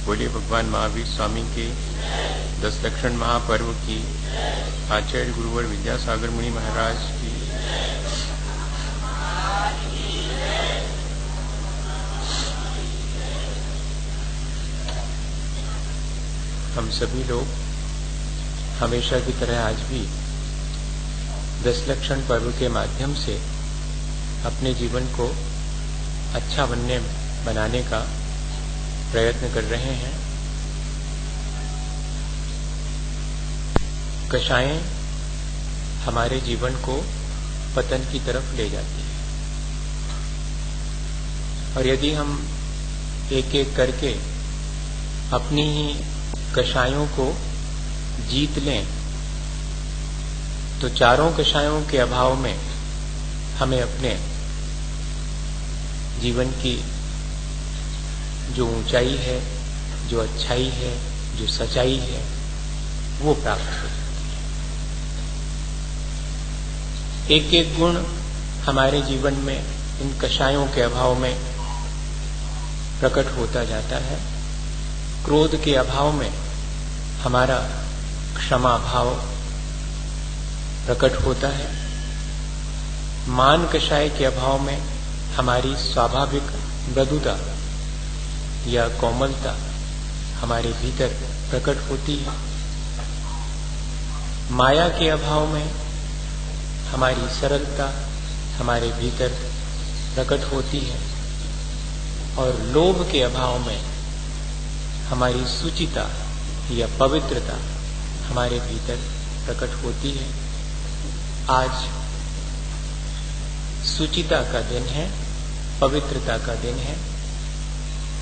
बोलिए भगवान महावीर स्वामी के 10 लक्षण महापर्व की, आचार्य गुरुवर विद्यासागर मुनि महाराज की। हम सभी लोग हमेशा की तरह आज भी 10 लक्षण पर्व के माध्यम से अपने जीवन को अच्छा बनाने का प्रयत्न कर रहे हैं। कषायें हमारे जीवन को पतन की तरफ ले जाती है, और यदि हम एक एक करके अपनी ही कषायों को जीत लें तो चारों कषायों के अभाव में हमें अपने जीवन की जो ऊंचाई है, जो अच्छाई है, जो सच्चाई है, वो प्राप्त हो सकती है। एक एक गुण हमारे जीवन में इन कषायों के अभाव में प्रकट होता जाता है। क्रोध के अभाव में हमारा क्षमा भाव प्रकट होता है। मान कषाय के अभाव में हमारी स्वाभाविक मृदुता या कोमलता हमारे भीतर प्रकट होती है। माया के अभाव में हमारी सरलता हमारे भीतर प्रकट होती है, और लोभ के अभाव में हमारी सुचिता या पवित्रता हमारे भीतर प्रकट होती है। आज सुचिता का दिन है, पवित्रता का दिन है।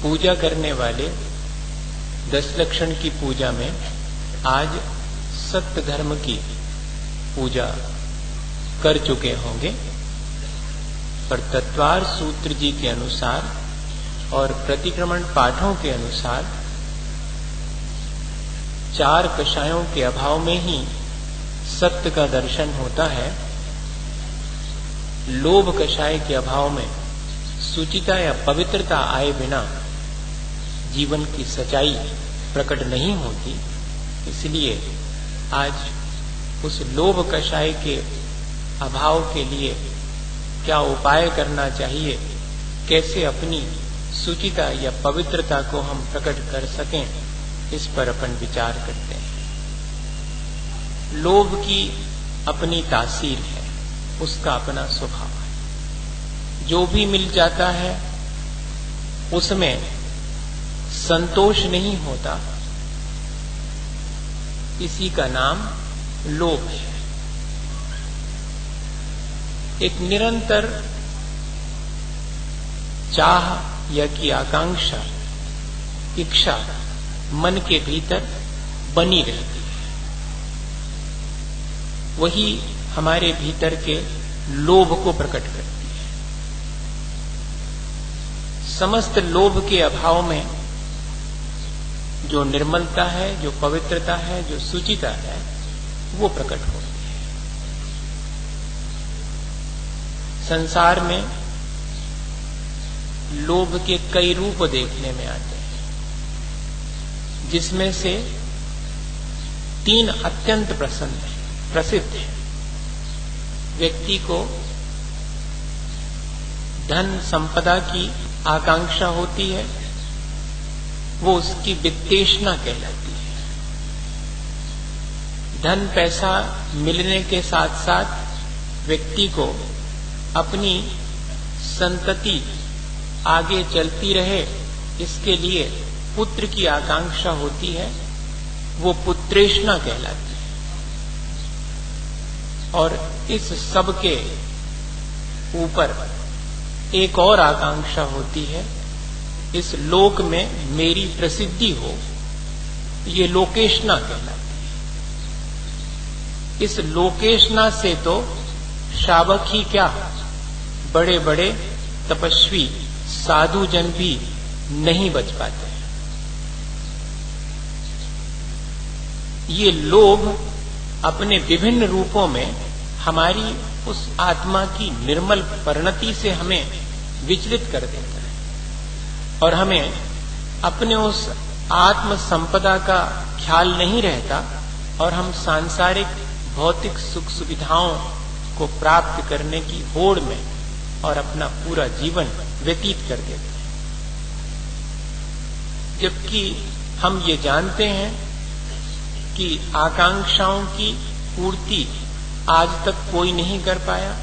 पूजा करने वाले 10 लक्षण की पूजा में आज सत्य धर्म की पूजा कर चुके होंगे, पर तत्वार सूत्र जी के अनुसार और प्रतिक्रमण पाठों के अनुसार 4 कषायों के अभाव में ही सत्य का दर्शन होता है। लोभ कषाय के अभाव में सुचिता या पवित्रता आए बिना जीवन की सच्चाई प्रकट नहीं होती। इसलिए आज उस लोभ कषाय के अभाव के लिए क्या उपाय करना चाहिए, कैसे अपनी सुचिता या पवित्रता को हम प्रकट कर सकें, इस पर अपन विचार करते हैं। लोभ की अपनी तासीर है, उसका अपना स्वभाव है। जो भी मिल जाता है उसमें संतोष नहीं होता, इसी का नाम लोभ है। एक निरंतर चाह या की आकांक्षा, इच्छा मन के भीतर बनी रहती है, वही हमारे भीतर के लोभ को प्रकट करती है। समस्त लोभ के अभाव में जो निर्मलता है, जो पवित्रता है, जो सुचिता है, वो प्रकट होती है। संसार में लोभ के कई रूप देखने में आते हैं, जिसमें से 3 अत्यंत प्रसिद्ध हैं। व्यक्ति को धन संपदा की आकांक्षा होती है, वो उसकी वित्तेषणा कहलाती है। धन पैसा मिलने के साथ साथ व्यक्ति को अपनी संतति आगे चलती रहे, इसके लिए पुत्र की आकांक्षा होती है, वो पुत्रेषणा कहलाती है। और इस सब के ऊपर एक और आकांक्षा होती है, इस लोक में मेरी प्रसिद्धि हो, ये लोकेशना कहलाती है। इस लोकेशना से तो शावक ही क्या, बड़े बड़े तपस्वी साधु जन भी नहीं बच पाते। ये लोभ अपने विभिन्न रूपों में हमारी उस आत्मा की निर्मल परिणति से हमें विचलित कर देता है और हमें अपने उस आत्म संपदा का ख्याल नहीं रहता और हम सांसारिक भौतिक सुख सुविधाओं को प्राप्त करने की होड़ में और अपना पूरा जीवन व्यतीत कर देते हैं। जबकि हम ये जानते हैं कि आकांक्षाओं की पूर्ति आज तक कोई नहीं कर पाया,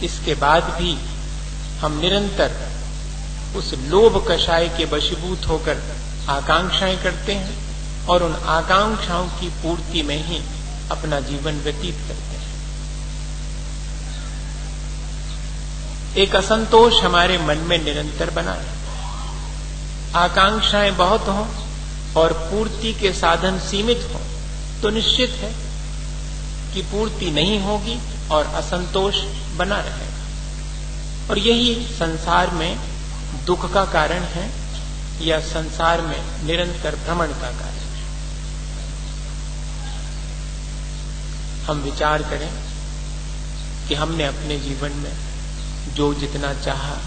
इसके बाद भी हम निरंतर उस लोभ कषाय के वशीभूत होकर आकांक्षाएं करते हैं और उन आकांक्षाओं की पूर्ति में ही अपना जीवन व्यतीत करते हैं। एक असंतोष हमारे मन में निरंतर बना है। आकांक्षाएं बहुत हों और पूर्ति के साधन सीमित हों तो निश्चित है कि पूर्ति नहीं होगी और असंतोष बना रहेगा। और यही संसार में दुख का कारण है या संसार में निरंतर भ्रमण का कारण है। हम विचार करें कि हमने अपने जीवन में जो जितना चाहा,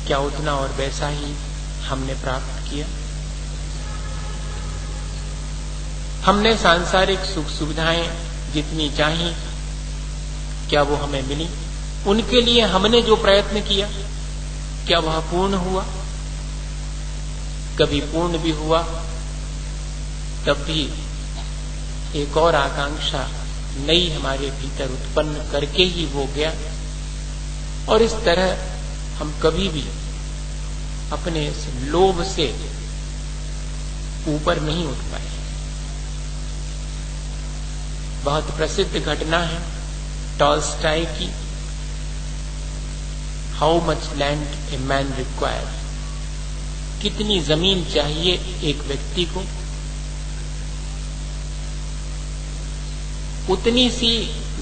क्या उतना और वैसा ही हमने प्राप्त किया? हमने सांसारिक सुख सुविधाएं जितनी चाही, क्या वो हमें मिली? उनके लिए हमने जो प्रयत्न किया, क्या वह पूर्ण हुआ? कभी पूर्ण भी हुआ, तब भी एक और आकांक्षा नई हमारे भीतर उत्पन्न करके ही वो गया। और इस तरह हम कभी भी अपने इस लोभ से ऊपर नहीं उठ पाए। बहुत प्रसिद्ध घटना है टॉल्स्टॉय की, how much land a man require, कितनी जमीन चाहिए एक व्यक्ति को, उतनी सी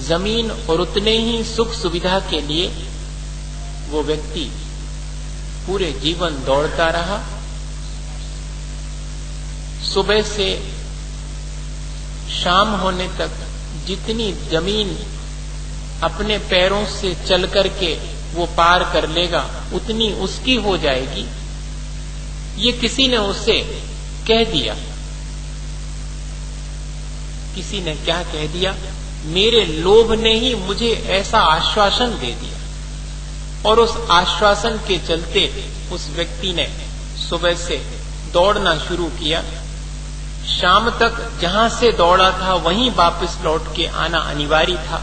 जमीन और उतने ही सुख सुविधा के लिए वो व्यक्ति पूरे जीवन दौड़ता रहा। सुबह से शाम होने तक जितनी जमीन अपने पैरों से चल करके वो पार कर लेगा उतनी उसकी हो जाएगी। ये किसी ने उसे कह दिया। किसी ने क्या कह दिया? मेरे लोभ ने ही मुझे ऐसा आश्वासन दे दिया। और उस आश्वासन के चलते उस व्यक्ति ने सुबह से दौड़ना शुरू किया। शाम तक जहां से दौड़ा था वहीं वापस लौट के आना अनिवार्य था।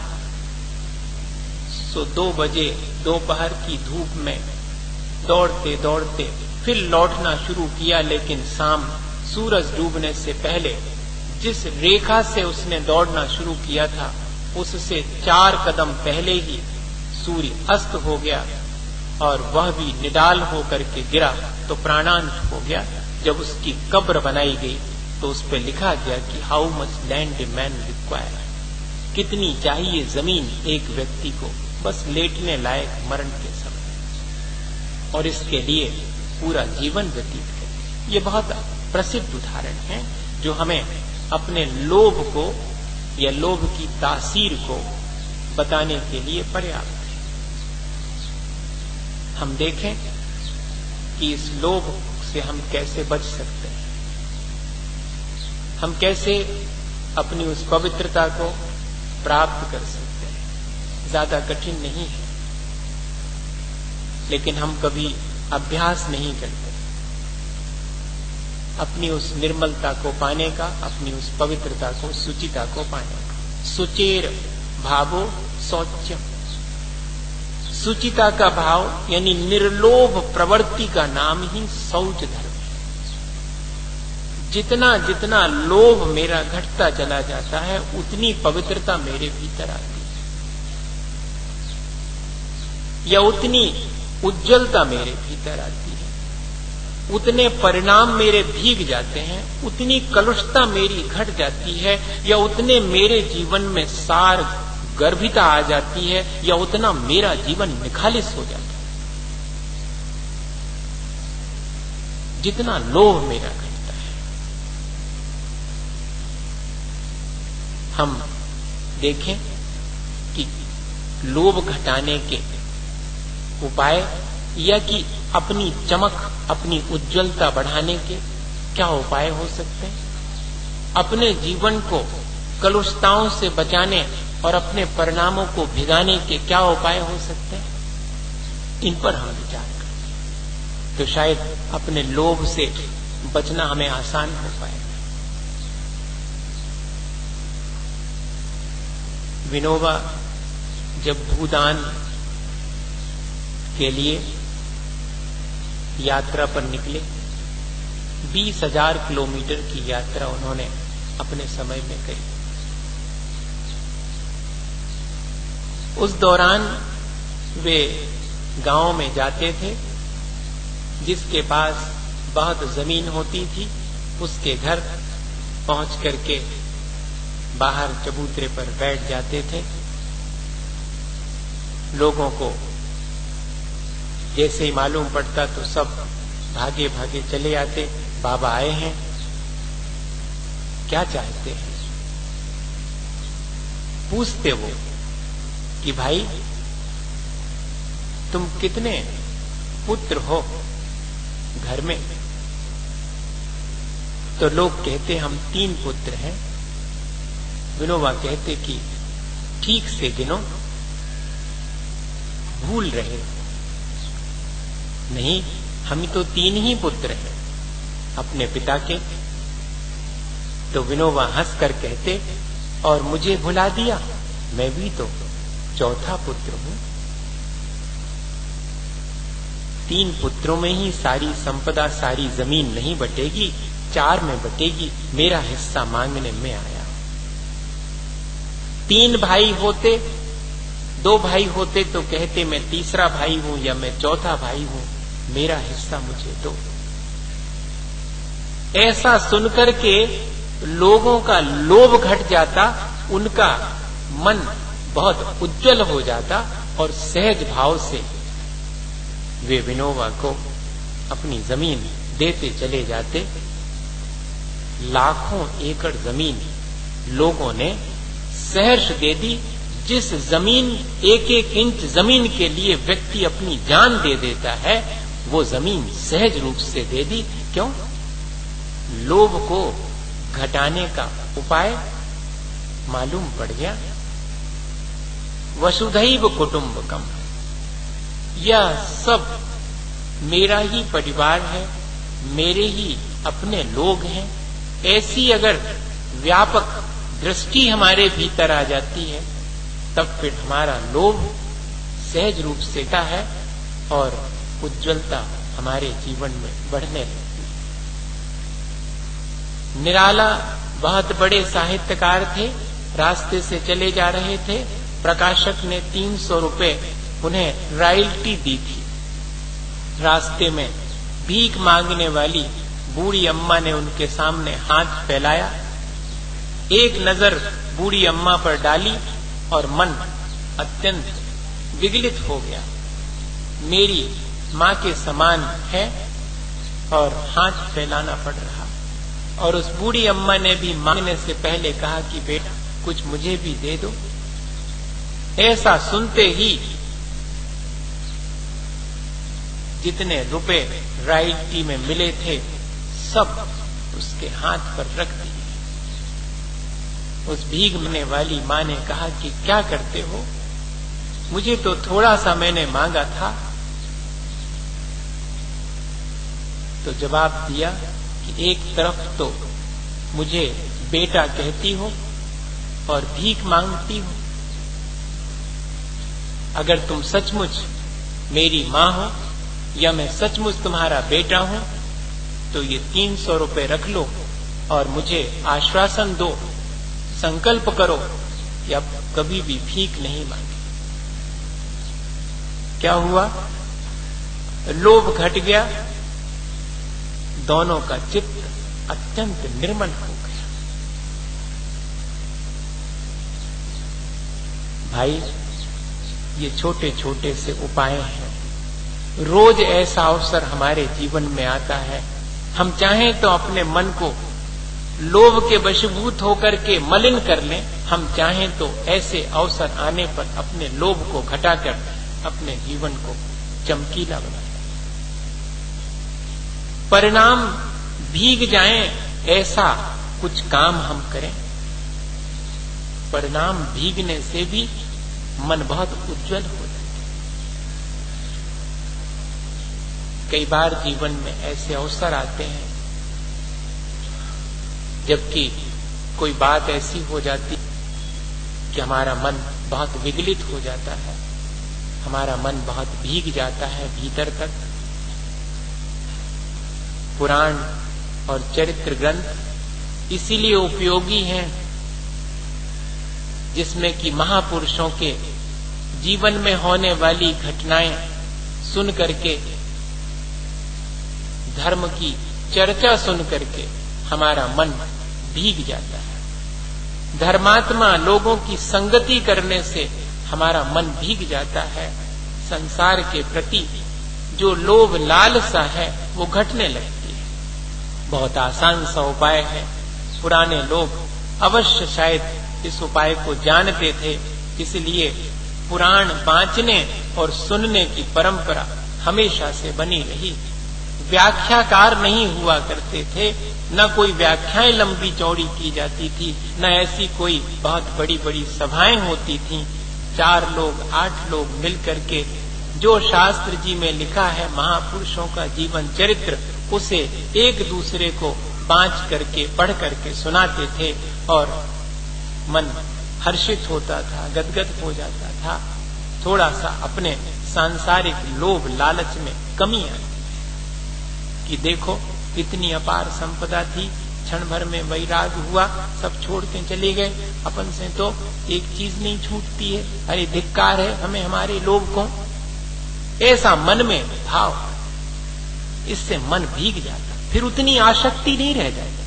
सो 2 बजे दोपहर की धूप में दौड़ते दौड़ते फिर लौटना शुरू किया, लेकिन शाम सूरज डूबने से पहले जिस रेखा से उसने दौड़ना शुरू किया था उससे 4 कदम पहले ही सूर्य अस्त हो गया और वह भी निडाल होकर के गिरा तो प्राणांत हो गया। जब उसकी कब्र बनाई गई तो उस पर लिखा गया कि how much land a man require, कितनी चाहिए जमीन एक व्यक्ति को बस लेटने लायक मरण के समय, और इसके लिए पूरा जीवन व्यतीत करे। ये बहुत प्रसिद्ध उदाहरण है जो हमें अपने लोभ को या लोभ की तासीर को बताने के लिए पर्याप्त है। हम देखें कि इस लोभ से हम कैसे बच सकते हैं, हम कैसे अपनी उस पवित्रता को प्राप्त कर सकते हैं। ज्यादा कठिन नहीं है, लेकिन हम कभी अभ्यास नहीं करते अपनी उस निर्मलता को पाने का, अपनी उस पवित्रता को, शुचिता को पाने का। सुचेर भावो शौच्यम, शुचिता का भाव यानी निर्लोभ प्रवृत्ति का नाम ही शौच धर्म है। जितना जितना लोभ मेरा घटता चला जाता है उतनी पवित्रता मेरे भीतर आती है, या उतनी उज्जवलता मेरे भीतर आती है, उतने परिणाम मेरे भीग जाते हैं, उतनी कलुषता मेरी घट जाती है, या उतने मेरे जीवन में सार गर्भिता आ जाती है, या उतना मेरा जीवन निखालिस हो जाता है। जितना लोभ मेरा घटता है, हम देखें कि लोभ घटाने के उपाय या कि अपनी चमक, अपनी उज्ज्वलता बढ़ाने के क्या उपाय हो सकते हैं? अपने जीवन को कलुषताओं से बचाने और अपने परिणामों को भिगाने के क्या उपाय हो सकते हैं? इन पर हम विचार करें तो शायद अपने लोभ से बचना हमें आसान हो पाएगा। विनोबा जब भूदान के लिए यात्रा पर निकले, 20,000 किलोमीटर की यात्रा उन्होंने अपने समय में करी। उस दौरान वे गांव में जाते थे, जिसके पास बहुत जमीन होती थी उसके घर पहुंच करके बाहर चबूतरे पर बैठ जाते थे। लोगों को जैसे ही मालूम पड़ता तो सब भागे भागे चले आते, बाबा आए हैं, क्या चाहते हैं? पूछते वो कि भाई तुम कितने पुत्र हो घर में? तो लोग कहते हम 3 पुत्र हैं। विनोबा कहते कि ठीक से गिनो, भूल रहे हो। नहीं, हम तो 3 ही पुत्र हैं अपने पिता के। तो विनोबा हंसकर कहते, और मुझे भुला दिया, मैं भी तो 4था पुत्र हूं। 3 पुत्रों में ही सारी संपदा, सारी जमीन नहीं बटेगी, 4 में बटेगी। मेरा हिस्सा मांगने में आया। 3 भाई होते, 2 भाई होते तो कहते मैं तीसरा भाई हूं या मैं 4था भाई हूं, मेरा हिस्सा मुझे दो। ऐसा सुनकर के लोगों का लोभ घट जाता, उनका मन बहुत उज्जवल हो जाता और सहज भाव से वे विनोबा को अपनी जमीन देते चले जाते। लाखों एकड़ जमीन लोगों ने सहर्ष दे दी। जिस जमीन, 1-1 इंच जमीन के लिए व्यक्ति अपनी जान दे देता है, वो जमीन सहज रूप से दे दी। क्यों? लोभ को घटाने का उपाय मालूम पड़ गया। वसुधैव कुटुंबकम, यह सब मेरा ही परिवार है, मेरे ही अपने लोग हैं। ऐसी अगर व्यापक दृष्टि हमारे भीतर आ जाती है, तब फिर हमारा लोभ सहज रूप से का है और उज्ज्वलता हमारे जीवन में बढ़ने लगती है। निराला बहुत बड़े साहित्यकार थे, रास्ते से चले जा रहे थे। प्रकाशक ने 300 रुपए उन्हें रॉयल्टी दी थी। रास्ते में भीख मांगने वाली बूढ़ी अम्मा ने उनके सामने हाथ फैलाया। एक नजर बूढ़ी अम्मा पर डाली और मन अत्यंत विगलित हो गया। मेरी मां के समान है और हाथ फैलाना पड़ रहा। और उस बूढ़ी अम्मा ने भी मांगने से पहले कहा कि बेटा कुछ मुझे भी दे दो। ऐसा सुनते ही जितने रुपए रॉयल्टी में मिले थे सब उसके हाथ पर रख दिए। उस भीख मांगने वाली मां ने कहा कि क्या करते हो? मुझे तो थोड़ा सा मैंने मांगा था। तो जवाब दिया कि एक तरफ तो मुझे बेटा कहती हो और भीख मांगती हो। अगर तुम सचमुच मेरी मां हो या मैं सचमुच तुम्हारा बेटा हूं, तो ये 300 रुपए रख लो और मुझे आश्वासन दो, संकल्प करो कि अब कभी भी भीख नहीं मांगे। क्या हुआ? लोभ घट गया। दोनों का चित्त अत्यंत निर्मल हो गया। भाई, ये छोटे छोटे से उपाय हैं। रोज ऐसा अवसर हमारे जीवन में आता है। हम चाहें तो अपने मन को लोभ के वशीभूत होकर के मलिन कर लें। हम चाहें तो ऐसे अवसर आने पर अपने लोभ को घटाकर अपने जीवन को चमकीला बना लें। परिणाम भीग जाएं ऐसा कुछ काम हम करें। परिणाम भीगने से भी मन बहुत उज्जवल हो जाता है। कई बार जीवन में ऐसे अवसर आते हैं जबकि कोई बात ऐसी हो जाती कि हमारा मन बहुत विगलित हो जाता है, हमारा मन बहुत भीग जाता है भीतर तक। पुराण और चरित्र ग्रंथ इसीलिए उपयोगी हैं जिसमें कि महापुरुषों के जीवन में होने वाली घटनाएं सुन करके, धर्म की चर्चा सुन करके हमारा मन भीग जाता है। धर्मात्मा लोगों की संगति करने से हमारा मन भीग जाता है। संसार के प्रति जो लोभ लालसा है वो घटने लगती है। बहुत आसान सा उपाय है। पुराने लोग अवश्य शायद इस उपाय को जानते थे, इसलिए पुराण बांचने और सुनने की परंपरा हमेशा से बनी रही। व्याख्याकार नहीं हुआ करते थे, न कोई व्याख्याएं लंबी चौड़ी की जाती थी, न ऐसी कोई बहुत बड़ी बड़ी सभाएं होती थीं। 4 लोग 8 लोग मिलकर के जो शास्त्र जी में लिखा है महापुरुषों का जीवन चरित्र, उसे एक दूसरे को बांच करके पढ़ करके सुनाते थे और मन हर्षित होता था, गदगद हो जाता था। थोड़ा सा अपने सांसारिक लोभ लालच में कमी आई कि देखो इतनी अपार संपदा थी, क्षण भर में वैराग हुआ, सब छोड़ के चले गए, अपन से तो एक चीज नहीं छूटती है, अरे धिक्कार है हमें हमारे लोभ को। ऐसा मन में भाव, इससे मन भीग जाता, फिर उतनी आसक्ति नहीं रह जाती।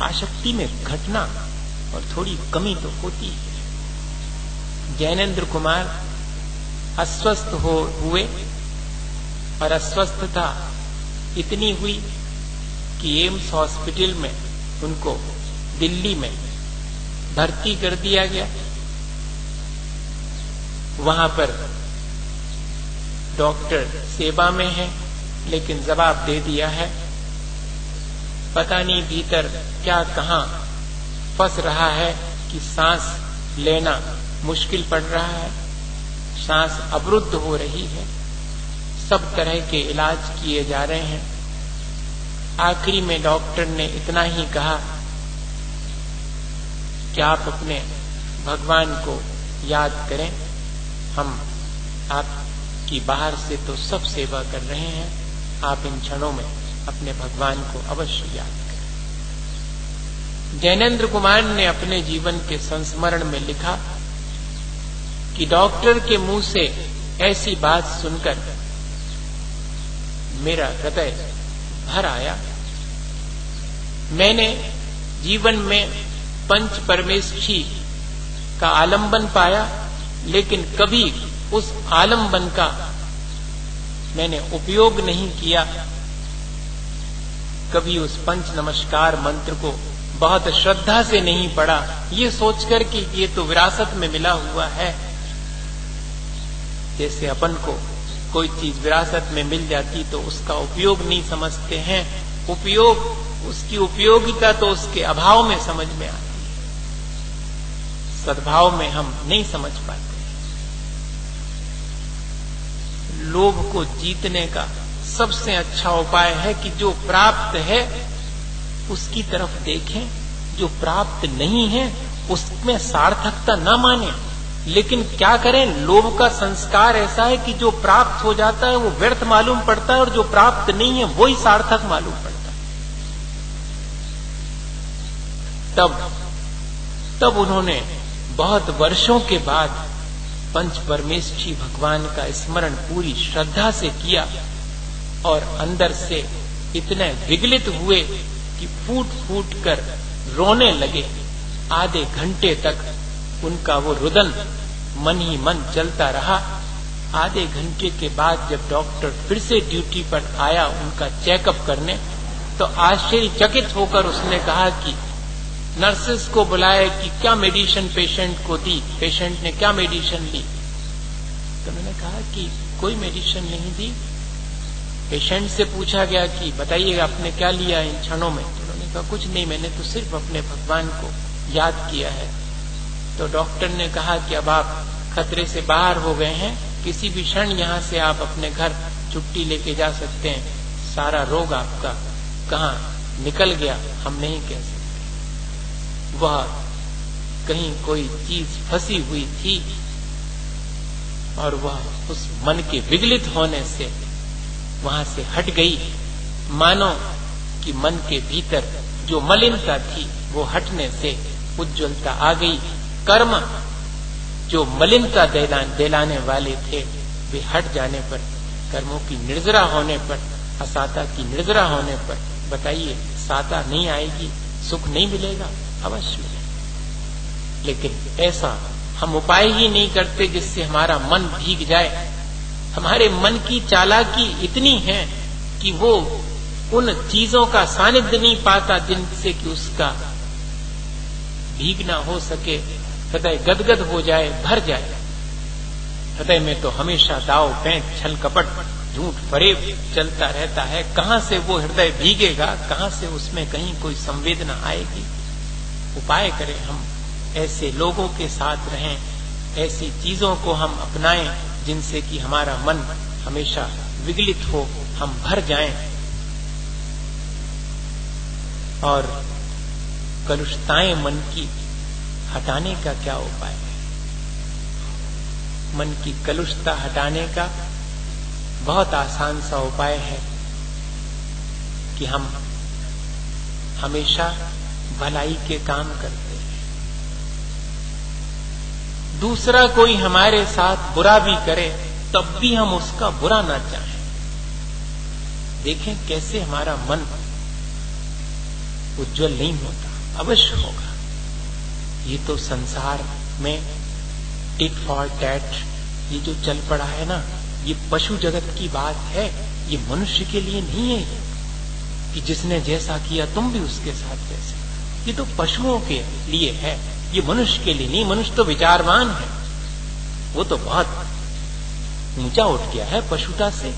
आसक्ति में घटना और थोड़ी कमी तो होती है। जैनेन्द्र कुमार अस्वस्थ हुए और अस्वस्थता इतनी हुई कि एम्स हॉस्पिटल में उनको दिल्ली में भर्ती कर दिया गया। वहां पर डॉक्टर सेवा में है, लेकिन जवाब दे दिया है, पता नहीं भीतर क्या कहां फंस रहा है कि सांस लेना मुश्किल पड़ रहा है, सांस अवरुद्ध हो रही है। सब तरह के इलाज किए जा रहे हैं। आखिरी में डॉक्टर ने इतना ही कहा कि आप अपने भगवान को याद करें, हम आपकी बाहर से तो सब सेवा कर रहे हैं, आप इन क्षणों में अपने भगवान को अवश्य याद करें। जैनेन्द्र कुमार ने अपने जीवन के संस्मरण में लिखा कि डॉक्टर के मुंह से ऐसी बात सुनकर मेरा हृदय भर आया। मैंने जीवन में पंच परमेष्ठी का आलंबन पाया, लेकिन कभी उस आलंबन का मैंने उपयोग नहीं किया। कभी उस पंच नमस्कार मंत्र को बहुत श्रद्धा से नहीं पढ़ा, ये सोचकर कि ये तो विरासत में मिला हुआ है। जैसे अपन को कोई चीज विरासत में मिल जाती तो उसका उपयोग नहीं समझते हैं, उसकी उपयोगिता तो उसके अभाव में समझ में आती है, सद्भाव में हम नहीं समझ पाते। लोभ को जीतने का सबसे अच्छा उपाय है कि जो प्राप्त है उसकी तरफ देखें, जो प्राप्त नहीं है उसमें सार्थकता न माने। लेकिन क्या करें, लोभ का संस्कार ऐसा है कि जो प्राप्त हो जाता है वो व्यर्थ मालूम पड़ता है और जो प्राप्त नहीं है वही सार्थक मालूम पड़ता है। तब उन्होंने बहुत वर्षों के बाद पंच परमेष्ठी भगवान का स्मरण पूरी श्रद्धा से किया और अंदर से इतने विगलित हुए कि फूट फूट कर रोने लगे। आधे घंटे तक उनका वो रुदन मन ही मन चलता रहा। आधे घंटे के बाद जब डॉक्टर फिर से ड्यूटी पर आया उनका चेकअप करने, तो आश्चर्यचकित होकर उसने कहा कि नर्सेस को बुलाया कि क्या मेडिसिन पेशेंट को दी, पेशेंट ने क्या मेडिसिन ली। तो मैंने कहा कि कोई मेडिसिन नहीं दी। पेशेंट से पूछा गया कि बताइएगा आपने क्या लिया इन क्षणों में। तो उन्होंने कहा कुछ नहीं, मैंने तो सिर्फ अपने भगवान को याद किया है। तो डॉक्टर ने कहा कि अब आप खतरे से बाहर हो गए हैं, किसी भी क्षण यहाँ से आप अपने घर छुट्टी लेके जा सकते हैं। सारा रोग आपका कहाँ निकल गया हम नहीं कह सकते। वह कहीं कोई चीज फंसी हुई थी और वह उस मन के विगलित होने से वहां से हट गई, मानो कि मन के भीतर जो मलिनता थी वो हटने से उज्ज्वलता आ गई। कर्म जो मलिनता दिलाने वाले थे वे हट जाने पर, कर्मों की निर्जरा होने पर, असाता की निर्जरा होने पर, बताइए साता नहीं आएगी, सुख नहीं मिलेगा? अवश्य मिलेगा। लेकिन ऐसा हम उपाय ही नहीं करते जिससे हमारा मन भीग जाए। हमारे मन की चालाकी इतनी है कि वो उन चीजों का सानिध्य नहीं पाता जिनसे कि उसका भीगना हो सके, हृदय गदगद हो जाए, भर जाए। हृदय में तो हमेशा दाव पैंच छल कपट झूठ फरेब चलता रहता है। कहां से वो हृदय भीगेगा, कहां से उसमें कहीं कोई संवेदना आएगी? उपाय करें, हम ऐसे लोगों के साथ रहें, ऐसी चीजों को हम अपनाएं जिनसे कि हमारा मन हमेशा विगलित हो, हम भर जाएं। और कलुषताएं मन की हटाने का क्या उपाय है? मन की कलुषता हटाने का बहुत आसान सा उपाय है कि हम हमेशा भलाई के काम करते हैं। दूसरा कोई हमारे साथ बुरा भी करे तब भी हम उसका बुरा ना चाहें। देखें कैसे हमारा मन उज्जवल नहीं होता, अवश्य होगा। ये तो संसार में टिट फॉर टैट ये जो चल पड़ा है ना, ये पशु जगत की बात है, ये मनुष्य के लिए नहीं है कि जिसने जैसा किया तुम भी उसके साथ वैसे। ये तो पशुओं के लिए है, ये मनुष्य के लिए नहीं। मनुष्य तो विचारवान है, वो तो बहुत ऊंचा उठ गया है पशुता से।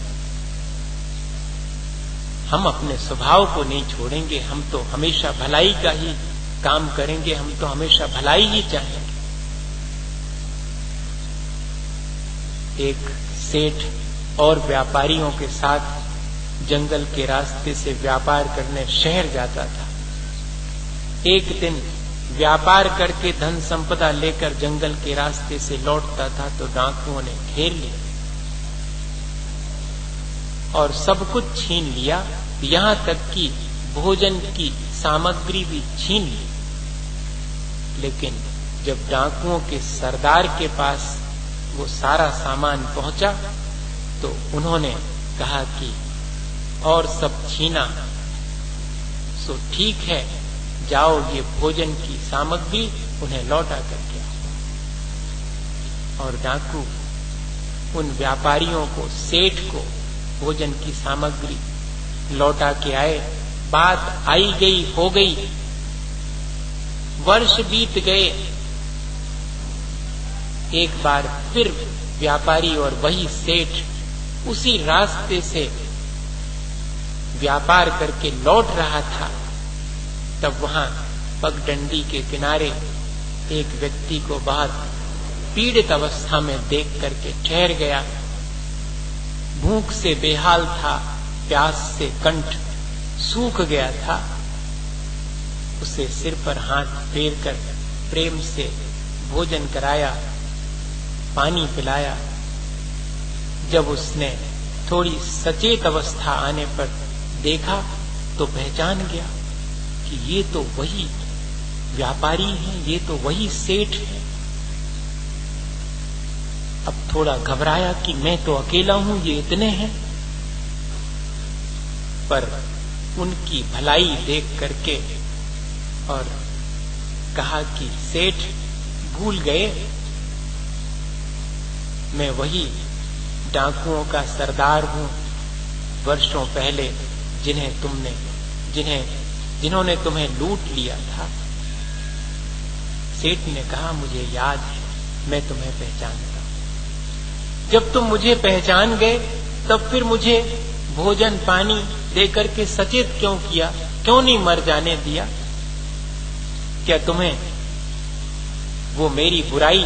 हम अपने स्वभाव को नहीं छोड़ेंगे, हम तो हमेशा भलाई का ही काम करेंगे, हम तो हमेशा भलाई ही चाहेंगे। एक सेठ और व्यापारियों के साथ जंगल के रास्ते से व्यापार करने शहर जाता था। एक दिन व्यापार करके धन संपदा लेकर जंगल के रास्ते से लौटता था तो डाकुओं ने घेर लिया और सब कुछ छीन लिया, यहां तक कि भोजन की सामग्री भी छीन ली। लेकिन जब डाकुओं के सरदार के पास वो सारा सामान पहुंचा तो उन्होंने कहा कि और सब छीना सो ठीक है, जाओ ये भोजन की सामग्री उन्हें लौटा करके आओ। और डाकू उन व्यापारियों को, सेठ को भोजन की सामग्री लौटा के आए। बात आई गई हो गई, वर्ष बीत गए। एक बार फिर व्यापारी और वही सेठ उसी रास्ते से व्यापार करके लौट रहा था, तब वहां पगडंडी के किनारे एक व्यक्ति को बहुत पीड़ित अवस्था में देख करके ठहर गया। भूख से बेहाल था, प्यास से कंठ सूख गया था। उसे सिर पर हाथ फेर कर प्रेम से भोजन कराया, पानी पिलाया। जब उसने थोड़ी सचेत अवस्था आने पर देखा तो पहचान गया कि ये तो वही व्यापारी हैं, ये तो वही सेठ है। अब थोड़ा घबराया कि मैं तो अकेला हूं, ये इतने हैं। पर उनकी भलाई देख करके और कहा कि सेठ भूल गए, मैं वही डाकुओं का सरदार हूं, वर्षों पहले जिन्होंने तुम्हें लूट लिया था। सेठ ने कहा मुझे याद है, मैं तुम्हें पहचानता हूं। जब तुम मुझे पहचान गए तब फिर मुझे भोजन पानी देकर के सचेत क्यों किया, क्यों नहीं मर जाने दिया? क्या तुम्हें वो मेरी बुराई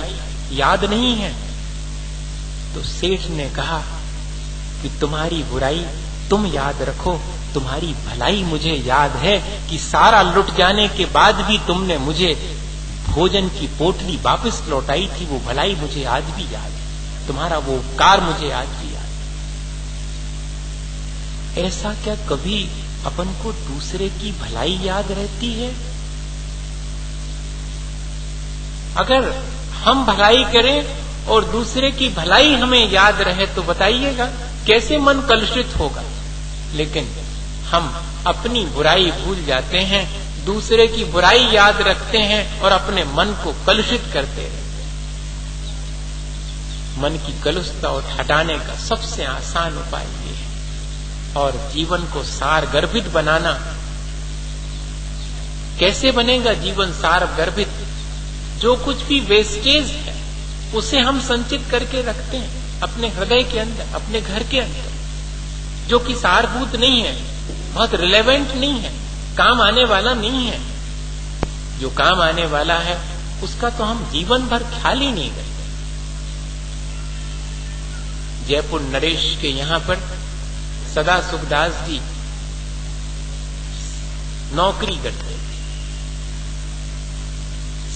याद नहीं है? तो सेठ ने कहा कि तुम्हारी बुराई तुम याद रखो, तुम्हारी भलाई मुझे याद है कि सारा लुट जाने के बाद भी तुमने मुझे भोजन की पोटली वापस लौटाई थी। वो भलाई मुझे आज भी याद है, तुम्हारा वो उपकार मुझे आज भी याद है। ऐसा क्या कभी अपन को दूसरे की भलाई याद रहती है? अगर हम भलाई करें और दूसरे की भलाई हमें याद रहे तो बताइएगा कैसे मन कलुषित होगा। लेकिन हम अपनी बुराई भूल जाते हैं, दूसरे की बुराई याद रखते हैं और अपने मन को कलुषित करते रहते हैं। मन की कलुषता हटाने का सबसे आसान उपाय ये है। और जीवन को सार गर्भित बनाना कैसे बनेगा? जीवन सार गर्भित, जो कुछ भी वेस्टेज है उसे हम संचित करके रखते हैं अपने हृदय के अंदर, अपने घर के अंदर, जो कि सारभूत नहीं है, बहुत रिलेवेंट नहीं है, काम आने वाला नहीं है। जो काम आने वाला है उसका तो हम जीवन भर ख्याल ही नहीं करते। जयपुर नरेश के यहां पर सदा सुखदास जी नौकरी करते थे।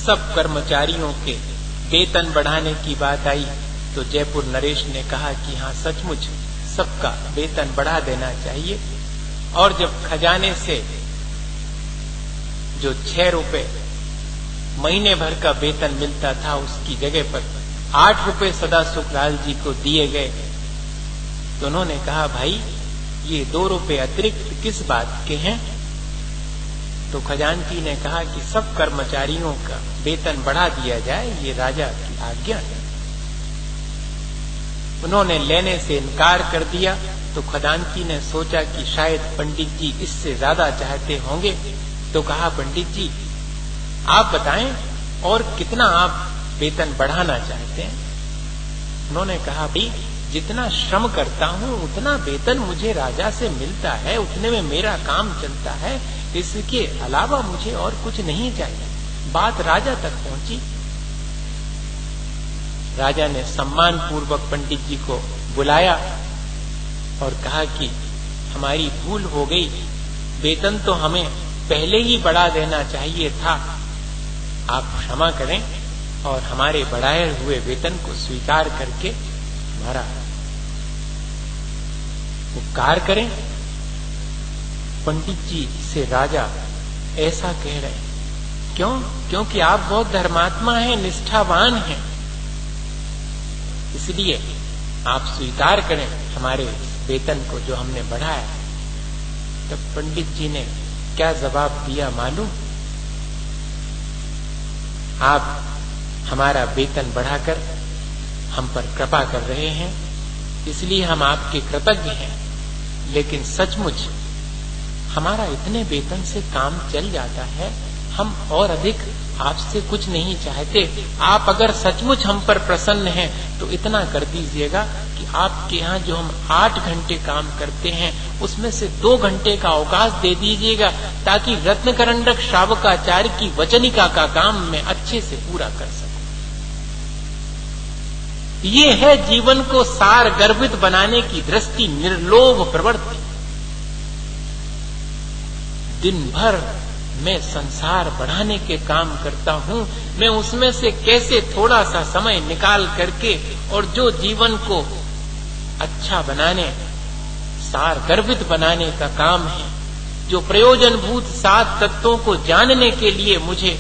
सब कर्मचारियों के वेतन बढ़ाने की बात आई तो जयपुर नरेश ने कहा कि हाँ, सचमुच सबका वेतन बढ़ा देना चाहिए। और जब खजाने से जो 6 रुपए महीने भर का वेतन मिलता था उसकी जगह पर 8 रुपए सदा सुखलाल जी को दिए गए तो उन्होंने कहा, भाई ये 2 रुपए अतिरिक्त किस बात के हैं? तो खजांची ने कहा कि सब कर्मचारियों का वेतन बढ़ा दिया जाए, ये राजा की आज्ञा है। उन्होंने लेने से इनकार कर दिया तो खजांची ने सोचा कि शायद पंडित जी इससे ज्यादा चाहते होंगे, तो कहा, पंडित जी आप बताएं और कितना आप वेतन बढ़ाना चाहते हैं? उन्होंने कहा, भाई जितना श्रम करता हूं उतना वेतन मुझे राजा से मिलता है, उतने में मेरा काम चलता है, इसके अलावा मुझे और कुछ नहीं चाहिए। बात राजा तक पहुंची। राजा ने सम्मान पूर्वक पंडित जी को बुलाया और कहा कि हमारी भूल हो गई, वेतन तो हमें पहले ही बढ़ा देना चाहिए था, आप क्षमा करें और हमारे बढ़ाए हुए वेतन को स्वीकार करके हमारा उपकार करें। पंडित जी से राजा ऐसा कह रहे हैं, क्यों? क्योंकि आप बहुत धर्मात्मा हैं, निष्ठावान हैं, इसलिए आप स्वीकार करें हमारे वेतन को जो हमने बढ़ाया। तब पंडित जी ने क्या जवाब दिया मालूम? आप हमारा वेतन बढ़ाकर हम पर कृपा कर रहे हैं, इसलिए हम आपके कृतज्ञ हैं, लेकिन सचमुच हमारा इतने वेतन से काम चल जाता है, हम और अधिक आपसे कुछ नहीं चाहते। आप अगर सचमुच हम पर प्रसन्न हैं तो इतना कर दीजिएगा कि आपके यहाँ जो हम 8 घंटे काम करते हैं उसमें से 2 घंटे का अवकाश दे दीजिएगा, ताकि रत्नकरंडक श्रावकाचार्य की वचनिका का काम मैं अच्छे से पूरा कर सकूं। ये है जीवन को सार गर्भित बनाने की दृष्टि, निर्लोभ प्रवृत्ति। दिन भर मैं संसार बढ़ाने के काम करता हूं, मैं उसमें से कैसे थोड़ा सा समय निकाल करके और जो जीवन को अच्छा बनाने, सार गर्भित बनाने का काम है, जो प्रयोजनभूत 7 तत्वों को जानने के लिए मुझे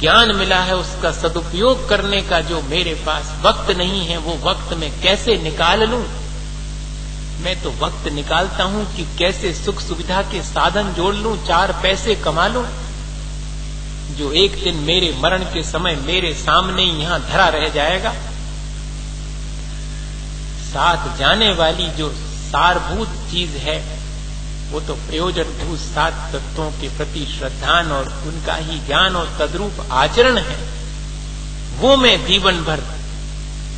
ज्ञान मिला है, उसका सदुपयोग करने का जो मेरे पास वक्त नहीं है, वो वक्त मैं कैसे निकाल लूं? मैं तो वक्त निकालता हूं कि कैसे सुख सुविधा के साधन जोड़ लूं, 4 पैसे कमा लूं, जो एक दिन मेरे मरण के समय मेरे सामने ही यहां धरा रह जाएगा। साथ जाने वाली जो सारभूत चीज है वो तो प्रयोजनभूत 7 तत्वों के प्रति श्रद्धान और उनका ही ज्ञान और तद्रूप आचरण है। वो मैं जीवन भर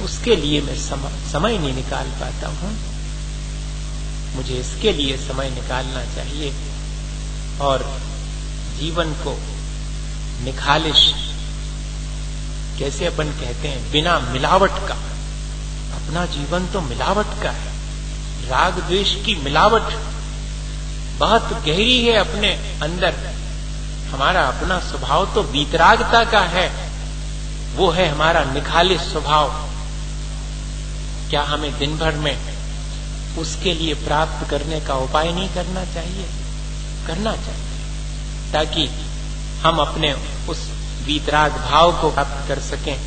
उसके लिए मैं समय नहीं निकाल पाता हूं। मुझे इसके लिए समय निकालना चाहिए और जीवन को निखालिश, कैसे अपन कहते हैं, बिना मिलावट का। अपना जीवन तो मिलावट का है, राग द्वेष की मिलावट बहुत गहरी है अपने अंदर। हमारा अपना स्वभाव तो वीतरागता का है, वो है हमारा निखालिश स्वभाव। क्या हमें दिन भर में उसके लिए प्राप्त करने का उपाय नहीं करना चाहिए? करना चाहिए, ताकि हम अपने उस वीतराग भाव को प्राप्त कर सकें।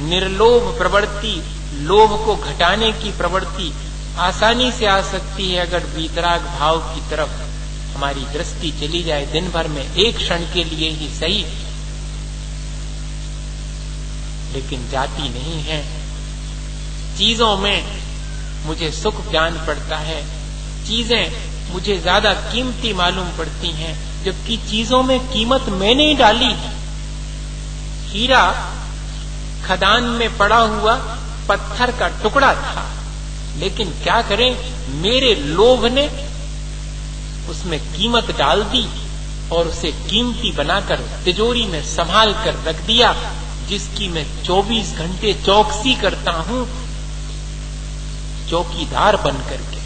निर्लोभ प्रवृत्ति, लोभ को घटाने की प्रवृत्ति आसानी से आ सकती है अगर वीतराग भाव की तरफ हमारी दृष्टि चली जाए, दिन भर में एक क्षण के लिए ही सही, लेकिन जाती नहीं है। चीजों में मुझे सुख जान पड़ता है, चीजें मुझे ज्यादा कीमती मालूम पड़ती हैं, जबकि चीजों में कीमत मैंने ही डाली है। हीरा खदान में पड़ा हुआ पत्थर का टुकड़ा था, लेकिन क्या करें, मेरे लोभ ने उसमें कीमत डाल दी और उसे कीमती बनाकर तिजोरी में संभाल कर रख दिया, जिसकी मैं 24 घंटे चौकसी करता हूं, चौकीदार बन करके।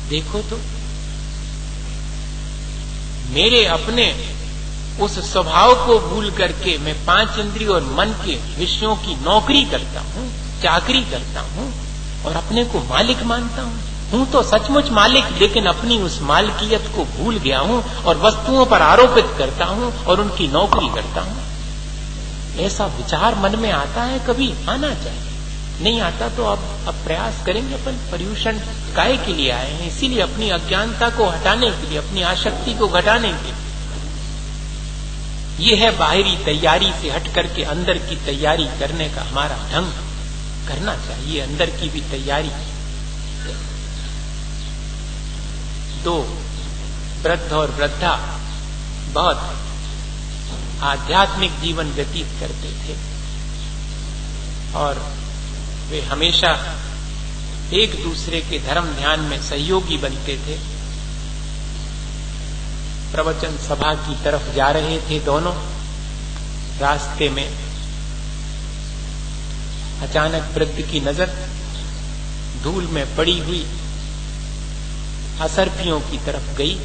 देखो तो, मेरे अपने उस स्वभाव को भूल करके मैं 5 इंद्रिय और मन के विषयों की नौकरी करता हूं, चाकरी करता हूं और अपने को मालिक मानता हूं तो सचमुच मालिक, लेकिन अपनी उस मालकियत को भूल गया हूं और वस्तुओं पर आरोपित करता हूं और उनकी नौकरी करता हूं। ऐसा विचार मन में आता है? कभी आना चाहिए। नहीं आता तो अब प्रयास करेंगे। अपन पर्यूषण काहे के लिए आए हैं? इसीलिए अपनी अज्ञानता को हटाने के लिए, अपनी आसक्ति को घटाने के लिए। ये है बाहरी तैयारी से हट करके अंदर की तैयारी करने का हमारा ढंग। करना चाहिए अंदर की भी तैयारी। 2 वृद्ध और वृद्धा बहुत आध्यात्मिक जीवन व्यतीत करते थे और वे हमेशा एक दूसरे के धर्म ध्यान में सहयोगी बनते थे। प्रवचन सभा की तरफ जा रहे थे दोनों, रास्ते में अचानक वृद्ध की नजर धूल में पड़ी हुई असरफियों की तरफ गई।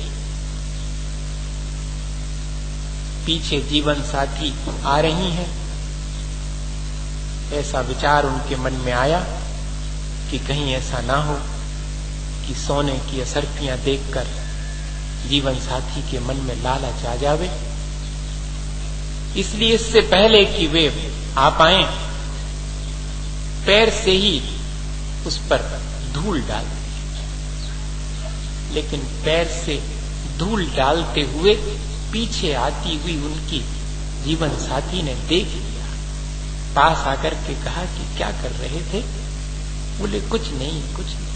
पीछे जीवन साथी आ रही हैं। ऐसा विचार उनके मन में आया कि कहीं ऐसा ना हो कि सोने की असरफियां देखकर जीवन साथी के मन में लालच आ जावे। इसलिए इससे पहले कि वे आ पाए, पैर से ही उस पर धूल डाल दी। लेकिन पैर से धूल डालते हुए पीछे आती हुई उनकी जीवन साथी ने देख लिया। पास आकर के कहा कि क्या कर रहे थे? बोले कुछ नहीं, कुछ नहीं।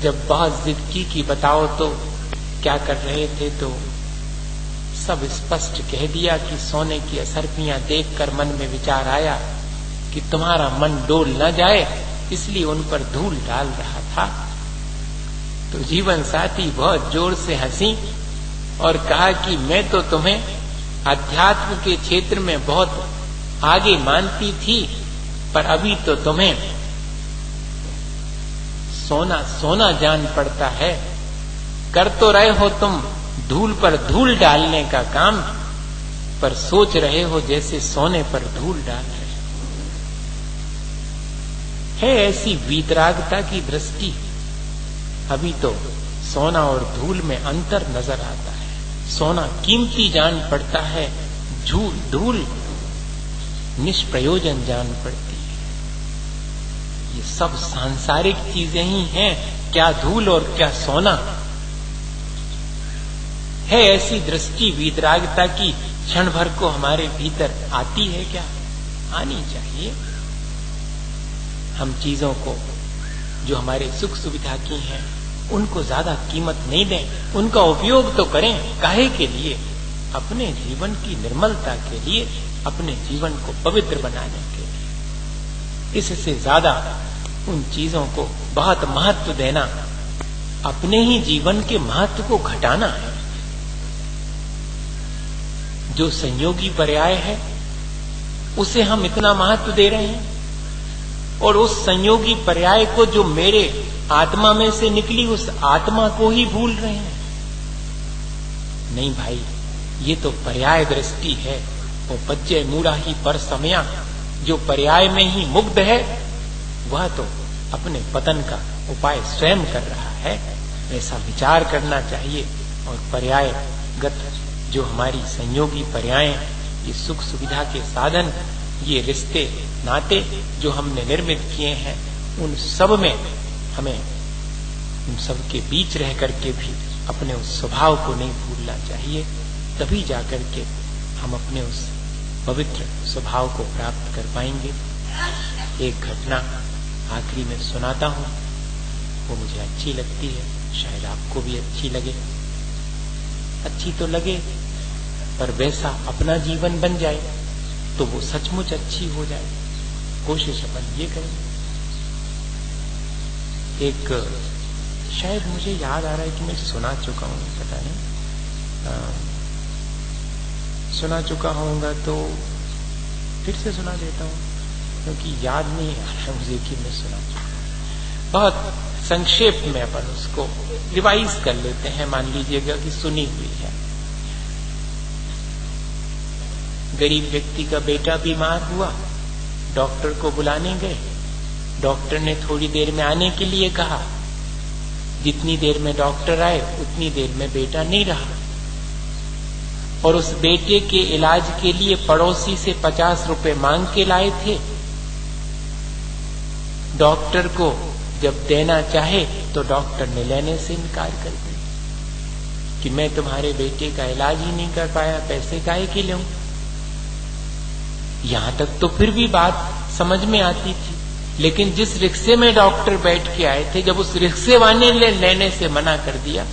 जब बहुत जिद की कि बताओ तो क्या कर रहे थे, तो सब स्पष्ट कह दिया कि सोने की असरफियां देखकर मन में विचार आया कि तुम्हारा मन डोल न जाए, इसलिए उन पर धूल डाल रहा था। तो जीवन साथी बहुत जोर से हंसी और कहा कि मैं तो तुम्हें अध्यात्म के क्षेत्र में बहुत आगे मानती थी, पर अभी तो तुम्हें सोना सोना जान पड़ता है। कर तो रहे हो तुम धूल पर धूल डालने का काम, पर सोच रहे हो जैसे सोने पर धूल डाल रहे है। ऐसी वीतरागता की दृष्टि। अभी तो सोना और धूल में अंतर नजर आता है। सोना कीमती जान पड़ता है, धूल निष्प्रयोजन जान पड़ती है। ये सब सांसारिक चीजें ही हैं, क्या धूल और क्या सोना है। ऐसी दृष्टि वीतरागता की क्षण भर को हमारे भीतर आती है क्या? आनी चाहिए। हम चीजों को जो हमारे सुख सुविधा की हैं उनको ज्यादा कीमत नहीं दें, उनका उपयोग तो करें। काहे के लिए? अपने जीवन की निर्मलता के लिए, अपने जीवन को पवित्र बनाने के लिए। इससे ज्यादा उन चीजों को बहुत महत्व देना अपने ही जीवन के महत्व को घटाना है। जो संयोगी पर्याय है उसे हम इतना महत्व दे रहे हैं, और उस संयोगी पर्याय को जो मेरे आत्मा में से निकली उस आत्मा को ही भूल रहे हैं। नहीं भाई, ये तो पर्याय दृष्टि है। वो पज्जय मूढ़ा ही पर समया, जो पर्याय में ही मुग्ध है वह तो अपने पतन का उपाय स्वयं कर रहा है। ऐसा विचार करना चाहिए। और पर्यायगत जो हमारी संयोगी पर्याय, ये सुख सुविधा के साधन, ये रिश्ते नाते जो हमने निर्मित किए हैं, उन सब में हमें उन सब के बीच रह करके भी अपने उस स्वभाव को नहीं भूलना चाहिए। तभी जाकर के हम अपने उस पवित्र स्वभाव को प्राप्त कर पाएंगे। एक घटना आखिरी में सुनाता हूं, वो मुझे अच्छी लगती है, शायद आपको भी अच्छी लगे। अच्छी तो लगे, पर वैसा अपना जीवन बन जाए तो वो सचमुच अच्छी हो जाए। कोशिश अपन ये करें। एक शायद मुझे याद आ रहा है कि मैं सुना चुका हूं, पता नहीं सुना चुका होऊंगा तो फिर से सुना देता हूं, क्योंकि याद नहीं आ रहा मुझे कि मैं सुना चुका। बहुत संक्षेप में अपन उसको रिवाइज कर लेते हैं। मान लीजिएगा कि सुनी हुई है। गरीब व्यक्ति का बेटा बीमार हुआ, डॉक्टर को बुलाने गए। डॉक्टर ने थोड़ी देर में आने के लिए कहा। जितनी देर में डॉक्टर आए उतनी देर में बेटा नहीं रहा, और उस बेटे के इलाज के लिए पड़ोसी से 50 रुपए मांग के लाए थे। डॉक्टर को जब देना चाहे तो डॉक्टर ने लेने से इनकार कर दिया कि मैं तुम्हारे बेटे का इलाज ही नहीं कर पाया, पैसे काहे के लूं। यहां तक तो फिर भी बात समझ में आती थी, लेकिन जिस रिक्शे में डॉक्टर बैठ के आए थे, जब उस रिक्शे वाले ने लेने से मना कर दिया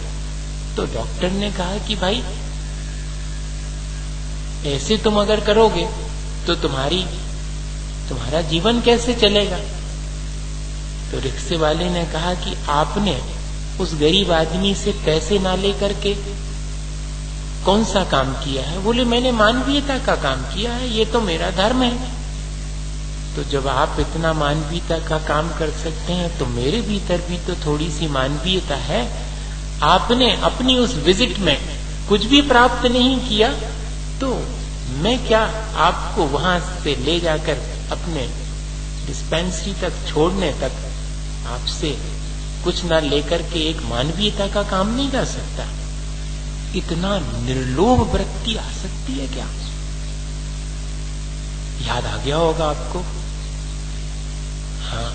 तो डॉक्टर ने कहा कि भाई ऐसे तुम अगर करोगे तो तुम्हारा जीवन कैसे चलेगा। तो रिक्शे वाले ने कहा कि आपने उस गरीब आदमी से पैसे ना लेकर के कौन सा काम किया है। बोले मैंने मानवीयता का काम किया है, ये तो मेरा धर्म है। तो जब आप इतना मानवीयता का काम कर सकते हैं तो मेरे भीतर भी तो थोड़ी सी मानवीयता है। आपने अपनी उस विजिट में कुछ भी प्राप्त नहीं किया तो मैं क्या आपको वहां से ले जाकर अपने डिस्पेंसरी तक छोड़ने तक आपसे कुछ ना लेकर के एक मानवीयता का काम नहीं कर सकता। इतना निर्लोभ वृत्ति आ सकती है क्या? याद आ गया होगा आपको। हाँ,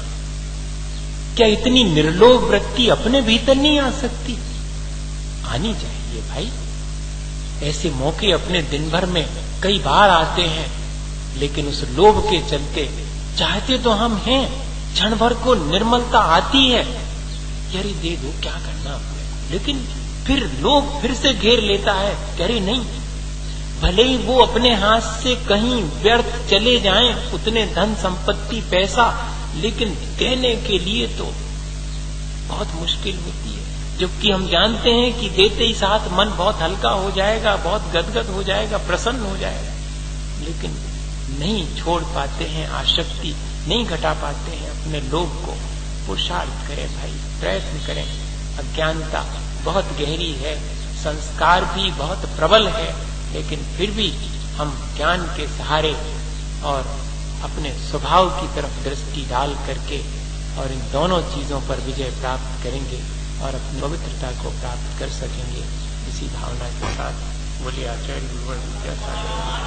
क्या इतनी निर्लोभ वृत्ति अपने भीतर नहीं आ सकती? आनी चाहिए भाई। ऐसे मौके अपने दिन भर में कई बार आते हैं, लेकिन उस लोभ के चलते चाहते तो हम हैं, क्षण भर को निर्मलता आती है, यारी दे दो क्या करना आपने, लेकिन फिर लोभ फिर से घेर लेता है। कह रही नहीं, भले ही वो अपने हाथ से कहीं व्यर्थ चले जाएं उतने धन संपत्ति पैसा, लेकिन देने के लिए तो बहुत मुश्किल होती है। जबकि हम जानते हैं कि देते ही साथ मन बहुत हल्का हो जाएगा, बहुत गदगद हो जाएगा, प्रसन्न हो जाएगा, लेकिन नहीं छोड़ पाते हैं, आसक्ति नहीं घटा पाते हैं अपने लोभ को। पुरुषार्थ करें भाई, प्रयत्न करें। अज्ञानता बहुत गहरी है, संस्कार भी बहुत प्रबल है, लेकिन फिर भी हम ज्ञान के सहारे और अपने स्वभाव की तरफ दृष्टि डाल करके और इन दोनों चीजों पर विजय प्राप्त करेंगे और अपनी पवित्रता को प्राप्त कर सकेंगे। इसी भावना के साथ बोलिए आचार्य विद्यासागर।